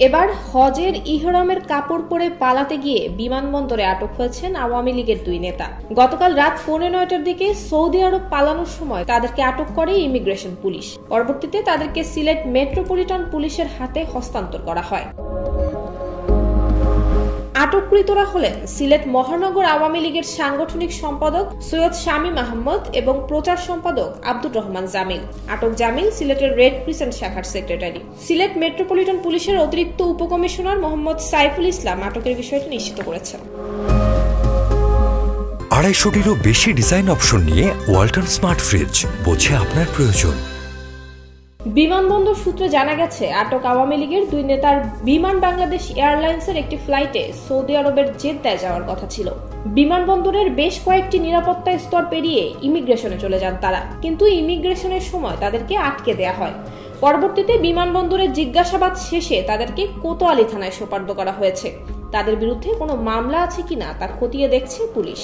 এবার হজের ইহরামের কাপড় পরে পালাতে গিয়ে বিমানবন্দরে আটক হয়েছেন আওয়ামী লীগের দুই নেতা। গতকাল রাত 9:45টার দিকে সৌদি আরব পালানোর সময় তাদেরকে আটক করে ইমিগ্রেশন পুলিশ। পরবর্তীতে তাদেরকে সিলেট মেট্রোপলিটন পুলিশের হাতে হস্তান্তর করা হয়। আটককৃতরা হলেন সিলেট মহানগর আওয়ামী লীগের সাংগঠনিক সম্পাদক সৈয়দ শামীম আহমদ এবং প্রচার সম্পাদক আব্দুর রহমান জামিল। আটক জামিল সিলেটের রেড ক্রিসেন্ট শাখার সেক্রেটারি। সিলেট মেট্রোপলিটন পুলিশের অতিরিক্ত উপকমিশনার মোহাম্মদ সাইফুল ইসলাম আটকের বিষয়টি নিশ্চিত করেছেন। 250-টিরও বেশি ডিজাইন অপশন নিয়ে ওয়ালটন স্মার্ট ফ্রিজ, বোঝে আপনার প্রয়োজন। বিমানবন্দর সূত্রে জানা গেছে, আটক আওয়ামী লীগের দুই নেতার বিমান বাংলাদেশ এয়ারলাইন্সের একটি ফ্লাইটে সৌদি আরবের জেদ্দায় যাওয়ার কথা ছিল। বিমানবন্দরের বেশ কয়েকটি নিরাপত্তা স্তর পেরিয়ে ইমিগ্রেশনে চলে যান তারা, কিন্তু ইমিগ্রেশনের সময় তাদেরকে আটকে দেয়া হয়। পরবর্তীতে বিমানবন্দরের জিজ্ঞাসাবাদ শেষে তাদেরকে কোতোয়ালি থানায় সোপর্দ করা হয়েছে। তাদের বিরুদ্ধে কোনো মামলা আছে কিনা তা খতিয়ে দেখছে পুলিশ।